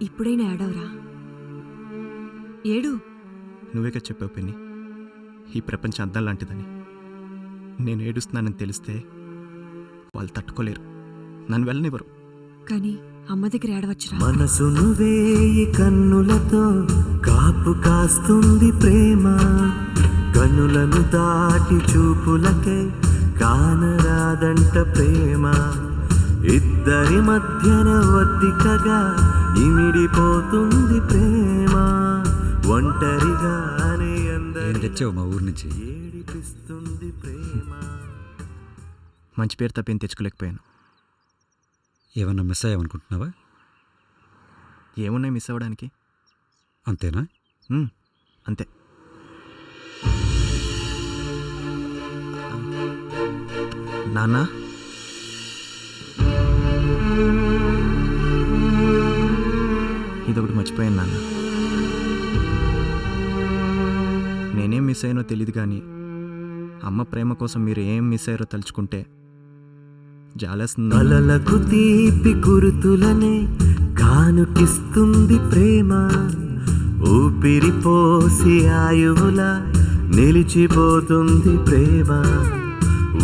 ఇప్పుడైనా ఏడవరా, ఏడు. నువ్వేగా చెప్పావు పిన్ని, ఈ ప్రపంచం అద్దం లాంటిదని. నేను ఏడుస్తున్నానని తెలిస్తే వాళ్ళు తట్టుకోలేరు, నన్ను వెళ్ళనివ్వరు. కానీ అమ్మ దగ్గర ఏడవచ్చురా. మనసును వేయి కన్నులతో కాపు కాస్తుంది ప్రేమ, కన్నులను దాటి చూపులకే కానరాదంట ప్రేమ. ఇద్దరి మధ్యన ఒద్దికగా ఇమిడిపోతుంది ప్రేమ, ఒంటరిగానే అందరి తెచ్చావు మా ఊరి నుంచి. ఏడిపిస్తుంది ప్రేమ. మంచి పేరు తప్పేం తెచ్చుకోలేకపోయాను. ఏమన్నా మిస్ అయ్యావనుకుంటున్నావా? ఏమున్నాయి మిస్ అవ్వడానికి? అంతేనా? అంతే. నాన్న, ఇదొకటి మర్చిపోయాను నాన్న. నేనేం మిస్ అయ్యానో తెలియదు కానీ అమ్మ ప్రేమ కోసం మీరు ఏం మిస్ అయ్యారో తలుచుకుంటే జాలేస్తుంది. కలలకు తీపి గుర్తులనే కానుకిస్తుంది ప్రేమ, ఊపిరి పోసి ఆయువులా నిలిచిపోతుంది ప్రేమ.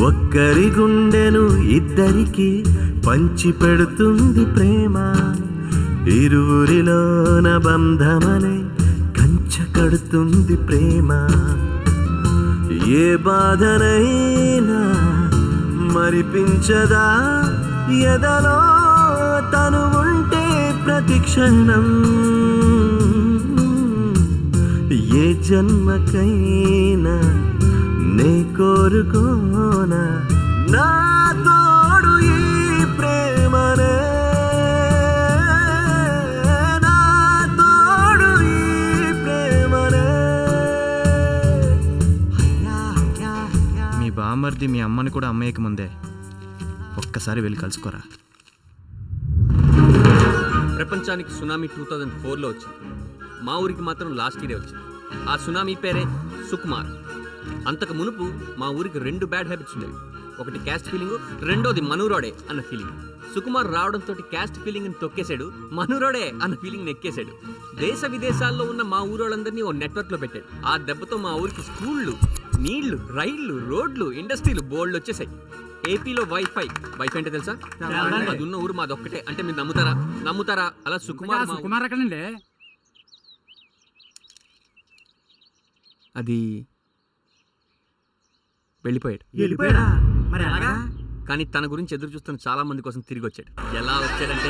ఒక్కరి గుండెను ఇద్దరికి పంచి పెడుతుంది ప్రేమ, ఇరువురిలోన బంధమనే కంచె కడుతుంది ప్రేమ. ఏ బాధనైనా మరిపించదా ఎదలో తను ఉంటే ప్రతిక్షణం, ఏ జన్మకైనా నే కోరుకోనా నా తోడు ఈ ప్రేమనే, నా తోడు ఈ ప్రేమనే. మీ బామ్మర్ది మీ అమ్మని కూడా అమ్మయ్యక ముందే ఒక్కసారి వెళ్ళి కలుసుకోరా. ప్రపంచానికి సునామీ 2004లో వచ్చింది, మా ఊరికి మాత్రం లాస్ట్ ఇయరే వచ్చింది. ఆ సునామీ పేరే సుకుమార్. అంతకు మునుపు మా ఊరికి 2 బ్యాడ్ హ్యాబిట్స్ ఉండేవి. ఒకటి క్యాస్ట్ ఫీలింగ్, రెండోది మనూరోడే అన్న ఫీలింగ్. సుకుమార్ రావడంతో క్యాస్ట్ ఫీలింగ్ని తొక్కేశాడు, మనూరోడే అన్న ఫీలింగ్ని ఎక్కేశాడు. దేశ విదేశాల్లో ఉన్న మా ఊరోళ్ళందరినీ ఓ నెట్వర్క్లో పెట్టాడు. ఆ దెబ్బతో మా ఊరికి స్కూళ్ళు, నీళ్లు, రైళ్లు, రోడ్లు, ఇండస్ట్రీలు బోల్డ్ వచ్చేసాయి. ఏపీలో వైఫై అంటే తెలుసా? అది ఉన్న ఊరు మాదొక్కటే. అంటే మీరు నమ్ముతారా? అలా సుకుమార్ అది వెళ్ళిపోయాడు. కానీ తన గురించి ఎదురు చూస్తున్న చాలా మంది కోసం తిరిగి వచ్చాడు. ఎలా వచ్చాడంటే,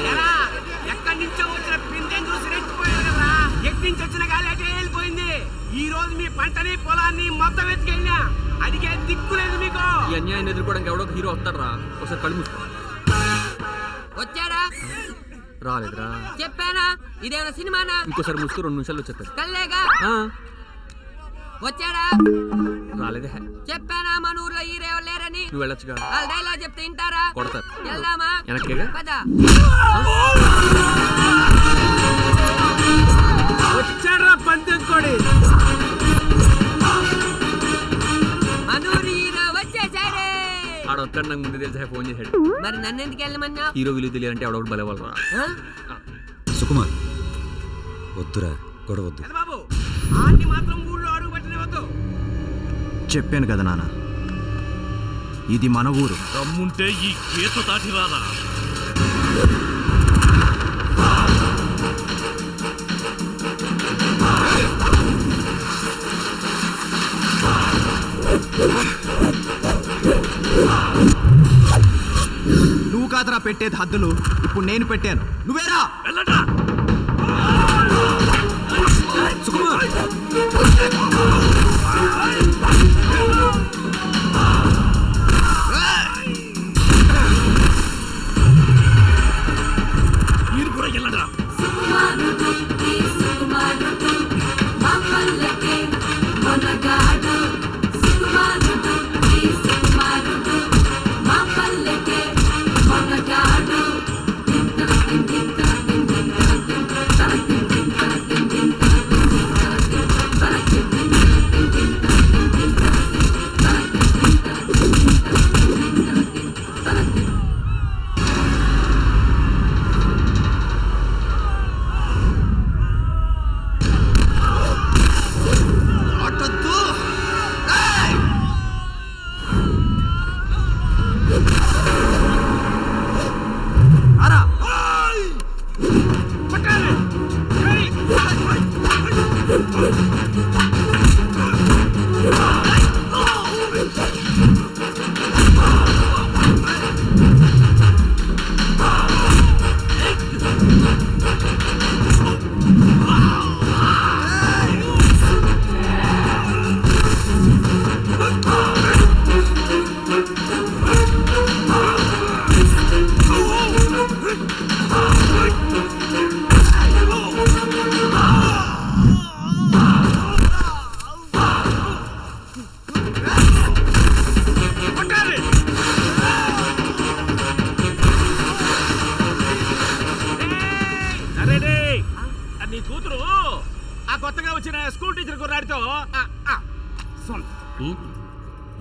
ఎక్కడి నుంచో వచ్చిన పిందెని చూసి రెచ్చిపోయాడు కదా, ఎక్కడి నుంచి వచ్చిన గాలి అటే వెళ్ళిపోయింది. ఈ రోజు మీ పంటని పొలాన్ని మొత్తం ఎత్తుకెళ్ళినా అడిగే దిక్కు లేదు మీకు. ఈ అన్యాయం ఎదుర్కోవడానికి ఎవడో హీరో వస్తారా? ఒకసారి కళ్ళు మూసుకో. వచ్చాడా? రాలేదురా. చెప్పానా ఇదేమైనా సినిమానా? ఇంకోసారి మూసుకో, 2 నిమిషాలు వచ్చేస్తారు. కల్లేగా. వచ్చాడా? రాలేదే. చెప్పానా మన ఊర్లో హీరో లేరని? నువ్వు వెళ్ళొచ్చుగా. వాళ్ళ డైలాగ్ చెప్తే వింటారా? కొడతారు. వెళ్దామా? వెనక్కేగా. పదా. వచ్చాడా పందెం కోడి? మనూరు హీరో వచ్చేసాడే. ఆడ వస్తాడు, నాకు ముందు తెలిసా ఫోన్ చేశాడు. మరి నన్ను ఎందుకు వెళ్ళమన్నా? హీరో విలువ తెలియాలంటే ఎవడొకటి బలవాలరా. సుకుమార్ వద్దురా, గొడవద్దు. బాబు ఆన్ని మాత్రం ఊళ్ళో అడుగు పెట్టనివద్దు. చెప్పాను కదా నాన్న, ఇది మన ఊరు. దమ్ముంటే ఈ గీత దాటి రాదా? నువ్వు కాదరా పెట్టేది హద్దులు, ఇప్పుడు నేను పెట్టాను. నువ్వేరా వెళ్ళరా. సుకుమార్ మీరు కూడా వెళ్ళరా. ఆ కొత్తగా వచ్చిన స్కూల్ టీచర్ కుర్రాడితో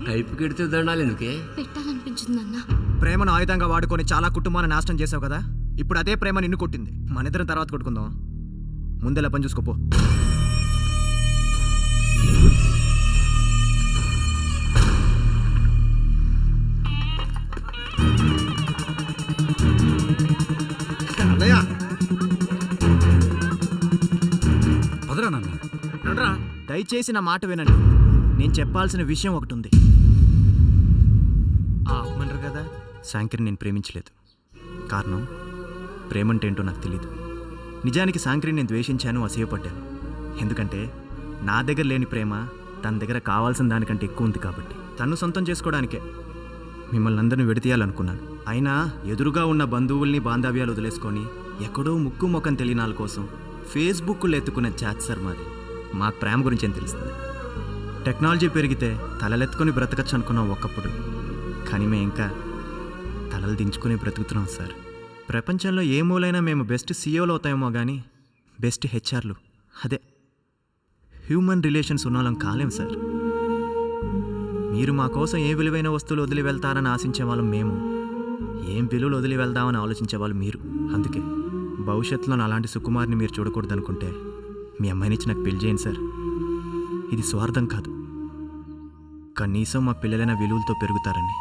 టైపు కెడితే దండాలి ఎందుకే పెట్టాలనిపించింది అన్న. ప్రేమను ఆయుధంగా వాడుకొని చాలా కుటుంబాన్ని నాశనం చేసావు కదా, ఇప్పుడు అదే ప్రేమ నిన్ను కొట్టింది. మన ఇద్దరం తర్వాత కొట్టుకుందాం. ముందెలా పని చూసుకోపో. పదరా నాన్న. దయచేసి నా మాట వినండి. నేను చెప్పాల్సిన విషయం ఒకటి ఉంది. ఆపమంటారు కదా. శాంకరిని నేను ప్రేమించలేదు. కారణం ప్రేమంటే ఏంటో నాకు తెలీదు. నిజానికి శాంకరిని నేను ద్వేషించాను, అసూయపడ్డాను. ఎందుకంటే నా దగ్గర లేని ప్రేమ తన దగ్గర కావాల్సిన దానికంటే ఎక్కువ ఉంది కాబట్టి. తను సొంతం చేసుకోవడానికే మిమ్మల్ని అందరిని విడతీయాలనుకున్నాను. అయినా ఎదురుగా ఉన్న బంధువుల్ని బాంధవ్యాలు వదిలేసుకొని ఎక్కడో ముక్కు ముఖం తెలియనాల కోసం ఫేస్బుక్లో ఎత్తుకున్న చాట్ సార్ మాది. మా ప్రేమ గురించి ఏం తెలుస్తుంది? టెక్నాలజీ పెరిగితే తలలెత్తుకొని బ్రతకచ్చు అనుకున్నాం ఒకప్పుడు. కానీ మేము ఇంకా తలలు దించుకుని బ్రతుకుతున్నాం సార్. ప్రపంచంలో ఏ మూలైనా మేము బెస్ట్ సీఈఓలు అవుతామేమో కానీ బెస్ట్ హెచ్ఆర్లు, అదే హ్యూమన్ రిలేషన్స్ ఉన్నోళ్ళం కాలేం సార్. మీరు మా కోసం ఏ విలువైన వస్తువులు వదిలి వెళ్తారని ఆశించే వాళ్ళం మేము, ఏం విలువలు వదిలి వెళ్దామని ఆలోచించే వాళ్ళు మీరు. అందుకే భవిష్యత్తులో అలాంటి సుకుమార్ని మీరు చూడకూడదు అనుకుంటే మీ అమ్మాయినిచ్చి నాకు పెళ్లి చేయండి సార్. ఇది స్వార్థం కాదు, కనీసం మా పిల్లలైన విలువలతో పెరుగుతారని.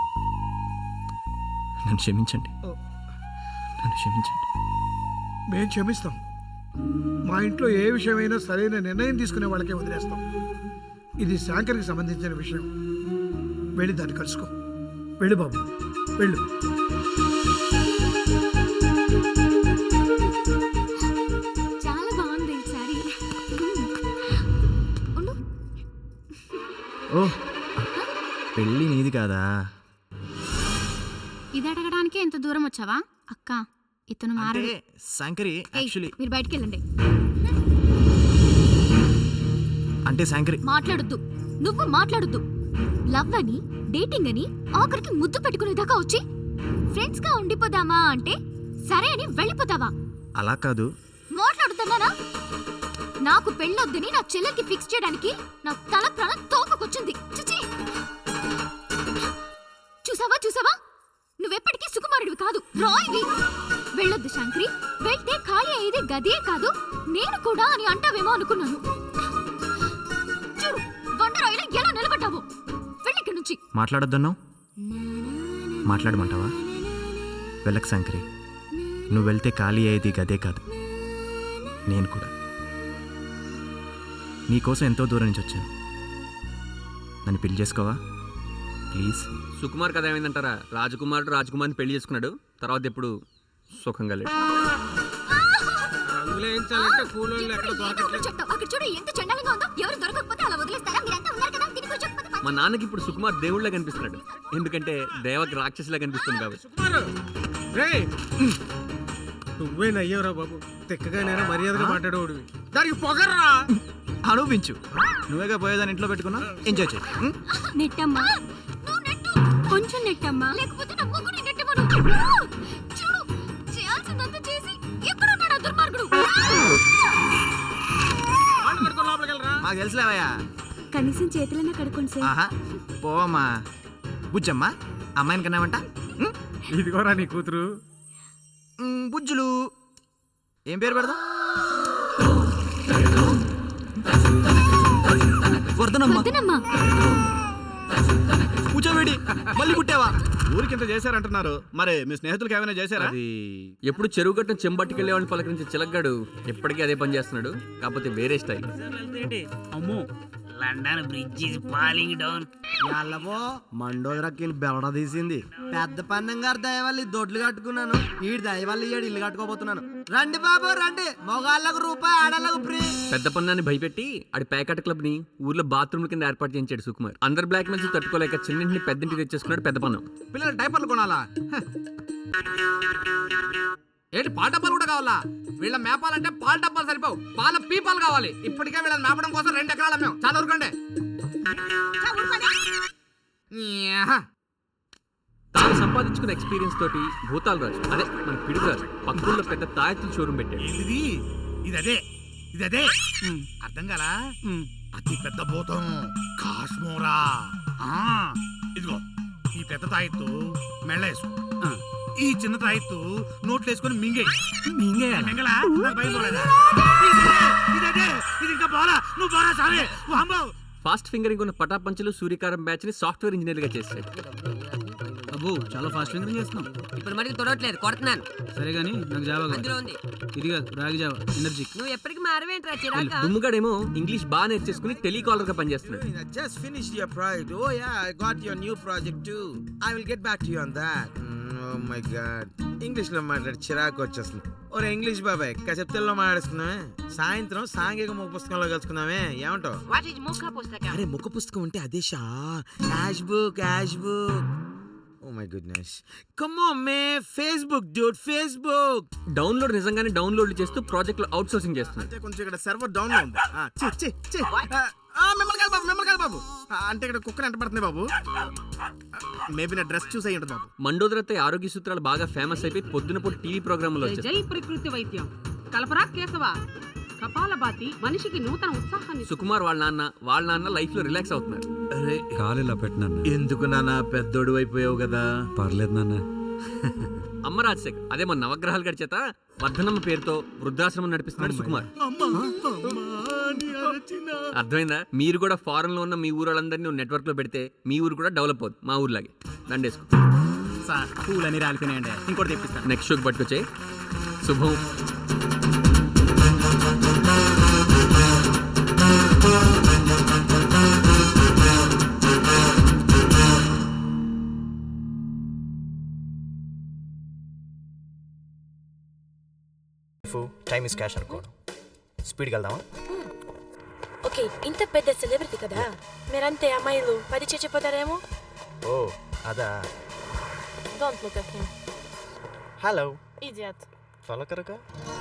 నన్ను క్షమించండి, నన్ను క్షమించండి. మేము క్షమిస్తాం. మా ఇంట్లో ఏ విషయమైనా సరైన నిర్ణయం తీసుకునే వాళ్ళకే వదిలేస్తాం. ఇది శాంకర్కి సంబంధించిన విషయం. వెళ్ళి దాన్ని కలుసుకో. వెళ్ళు బాబు, వెళ్ళు. చాలా బాగుంది ఈ సారీ. ఉండు. ఓ, పెళ్ళి నీది కాదా? ఇది అడగడానికే ఎంత దూరం వచ్చావా? అక్క, ఇతను మారడు. అంటే శాంకరి యాక్చువల్లీ మీరు బయటికి వెళ్ళండి. అంటే శాంకరి మాట్లాడొద్దు, నువ్వు మాట్లాడొద్దు. లవ్ అని, డేటింగ్ అని ఆఖరికి ముద్దు పెట్టుకునేదాకా వచ్చి ఫ్రెండ్స్ గా ఉండిపోదామా అంటే సరే అని వెళ్ళిపోతావా? అలా కాదు. మాట్లాడుతున్నానా? నాకు పెళ్ళొద్దని నా చెల్లెకి ఫిక్స్ చేయడానికి నా తల ప్రాణం తోకకొచ్చింది. చిచి, చూసావా చూసావా, నువ్వెప్పటికీ సుకుమారుడివి కాదు, రాయివి. వెళ్ళొద్దు శాంకరి. వెళ్తే ఖాళీ అయ్యేది గదే కాదు నేను కూడా అని అంటావేమో అనుకున్నాను. చూడు, బండరాయిలో ఎలా నిలబడ్డావు. వెళ్ళిక్కడి నుంచి. మాట్లాడొద్దన్నావు, మాట్లాడమంటావా? వెళ్ళకు శాంకరి. నువ్వు వెళ్తే ఖాళీ అయ్యేది గదే కాదు, నేను కూడా. నీకోసం ఎంతో దూరం నుంచి వచ్చాను. నన్ను పెళ్లి చేసుకోవా ప్లీజ్? సుకుమార్ కథ ఏమైందంటారా? రాజకుమార్ని పెళ్లి చేసుకున్నాడు, తర్వాత ఎప్పుడు సుఖంగా లేడు. రంగులేయించాలంటే కూలోళ్ళు ఎక్కడ దొరకట్లేదు. అక్కడ చూడు ఎంత చండాలంగా ఉందో. ఎవరు దొరకకపోతే అలా వదిలేస్తారా? మీరంతా ఉన్నారు కదా, దీని గురించి చెప్పకపోతే మా నాన్నకి ఇప్పుడు సుకుమార్ దేవుళ్ళ కనిపిస్తున్నాడు, ఎందుకంటే దేవకి రాక్షసులా కనిపిస్తుంది కాబట్టి. సుకుమారు, రేయ్, నువ్వేనయ్యావురా బాబు. తెక్కగానైనా మర్యాదగా మాట్లాడేవాడివి. దానికి పొగర్రా. అనుభవించు. నువ్వేగా పోయేదాన్ని ఇంట్లో పెట్టుకున్నా, ఎంజాయ్ చేయి. నెట్టమ్మా, నువ్వు నెట్టు. కొంచెం నెట్టమ్మా, లేకపోతే నా ముగ్గురు నెట్టమను. చూడు, చేయాల్సిందంతా చేసి ఎక్కడున్నాడు ఆ దుర్మార్గుడు? వాళ్ళు కడుకో, లోపలికి వెళ్ళరా. మాకు తెలుసులేవయ్యా. కనీసం చేతులైనా కడుక్కోండి సార్. ఆహా, పోవమ్మా. బుజ్జమ్మా, అమ్మాయిని కన్నామంట. ఇదిగోరా నీ కూతురు. బుజ్జులు. ఏం పేరు పెడదాం? వద్దనమ్మా. కూర్చోబెడి. మళ్ళీ పుట్టావా? ఊరికింత చేశారంటున్నారు, మరి మీ స్నేహితులకి ఏమైనా చేశారా? అది ఎప్పుడు చెరువు కట్టిన చెంబట్టుకెళ్ళేవాడిని పలకరించే చిలగ్గాడు ఎప్పటికీ అదే పని చేస్తున్నాడు, కాకపోతే వేరే స్టైల్. అమ్మో, London bridge is falling down. ఎల్లబో మండోదరకి బెవడ తీసింది. పెద్ద పన్నం గారి దయవల్లి దొడ్లు కట్టుకున్నాను. ఈ దయవల్లి ఇల్లు కట్టుకోబోతున్నాను. రండి బాబు రండి, మొగాళ్ళకు రూపాయి, ఆడళ్ళకు ఫ్రీ. పెద్ద పన్నాన్ని భయపెట్టి ఆడి ప్యాకెట్ క్లబ్ ని ఊర్లో బాత్రూమ్ కింద ఏర్పాటు చేయించాడు సుకుమార్. అందరు బ్లాక్ మెయిల్స్ తట్టుకోలేక చిన్నింటిని పెద్దింటికి తెచ్చేసుకున్నాడు పెద్ద పన్నం. పిల్లలు డైపర్లు కొనాలా? ఏంటి పాల డబ్బాలు కూడా కావాలా? వీళ్ళ మేపాలంటే పాల డబ్బాలు సరిపోవు, పాల పీపాలు కావాలి. ఇప్పటికే వీళ్ళని మేపడం కోసం 2 ఎకరాలు అమ్మాం. చాలా ఊరుకోండి. తాను సంపాదించుకున్న ఎక్స్పీరియన్స్ తోటి భూతాల్ రాజు, అదే మన పిడుగు రాజు, పక్కూళ్ళలో పెద్ద తాయెత్తుల షోరూమ్ పెట్టాడు. ఇది అదే ఇది అదే అర్థం కాలా అతి పెద్ద భూతం కాశ్మోరా ఇదిగో ఈ పెద్ద తాయెత్తు మెళ్ళ వేసుకో ఈ చిన్న తాయెత్తు నోట్లు వేసుకొని మింగలా నాకు భయం పోలేదా? ఇదే, ఇది ఇంకా పోరా నువ్వు పోరా సామే వామ్మో. ఫాస్ట్ ఫింగరింగ్ ఉన్న పటాపంచులు సూర్యకారం బ్యాచ్ ని సాఫ్ట్వేర్ ఇంజనీర్ గా చేశాడు. అబ్బో చాలా ఫాస్ట్ ఫింగరింగ్ చేస్తున్నాం. ఇప్పుడు మటుకు తొడవట్లేదు, కొడుతున్నాను. సరే కానీ నాకు జావా అందులో ఉంది. ఇది కాదు రాగి జావా ఎనర్జీ. నువ్వు ఎప్పటికి మారవేంట్రా చిరాక? దుమ్ముగాడేమో ఇంగ్లీష్ బాగా నేర్చేసుకుని టెలికాలర్ గా పనిచేస్తున్నాడు. Just finished your project. Oh yeah, I got your new project too. I will get back to you on that. Oh my god. English లో మాట్లాడి చిరాకు వచ్చేస్తుంది. ఒరే ఇంగ్లీష్ బాబాయ్ కచెప్తల్లో మాట్లాడుకుందామే, సాయంత్రం సాంఘిక ముఖ పుస్తకంలో కలుసుకుందామే, ఏమంటావు? వాట్ ఇస్ ముఖ పుస్తకం? అరే ముఖ పుస్తకం అంటే అదే షా, యాష్ book. Oh my goodness. Come on man, Facebook dude, Facebook. Download నిజంగానే డౌన్లోడ్ చేస్తూ ప్రాజెక్ట్ లో అవుట్ సోర్సింగ్ చేస్తున్నాడు. అంటే కొంచెం ఇక్కడ సర్వర్ డౌన్ లో ఉంది. మిమ్మల్ని కాదు బాబు. అంటే ఇక్కడ కుక్కర్ ఎంట పడుతుంది బాబు. మేబీ నా డ్రెస్ చూసి అయ్యి ఉంటుంది బాబు. మండోదరతో ఆరోగ్య సూత్రాలు బాగా ఫేమస్ అయిపోయి పొద్దున పూట టీవీ ప్రోగ్రామ్ లో వచ్చాయి. జై ప్రకృతి వైద్యం కల్పరా కేశవ కపాలభాతి మనిషికి నూతన ఉత్సాహాన్ని. సుకుమార్ వాళ్ళ నాన్న లైఫ్ లో రిలాక్స్ అవుతున్నారు. అరే కాలు ఇలా పెట్టు నాన్న. ఎందుకు నాన్న పెద్దోడు అయిపోయావు కదా. పర్లేదు నాన్న. అమ్మ రాజశేఖర్ అదే మన నవగ్రహాల గడి చేత వర్ధనమ్మ పేరుతో వృద్ధాశ్రమం నడిపిస్తున్నాడు సుకుమార్. అర్థమైందా? మీరు కూడా ఫారెన్ లో ఉన్న మీ ఊరు వాళ్ళందరినీ నెట్వర్క్ లో పెడితే మీ ఊరు కూడా డెవలప్ అవుతుంది. మా ఊర్లాగే దండేసుకో. సార్ పూలు అన్ని రాలిపోయినాయండి, ఇంకోటి తెప్పిస్తాను. నెక్స్ట్ షోకి పట్టుకొచ్చాయి. శుభం. టైమ్ ఇస్ క్యాష్ అనుకోను. స్పీడ్కి వెళ్దామా? ఓకే, ఇంత పెద్ద సెలబ్రిటీ కదా, మీరంతే అమ్మాయిలు పరిచయపోతారేమో. ఓ అదా. Don't look at him. Hello idiot. Follow కరగా.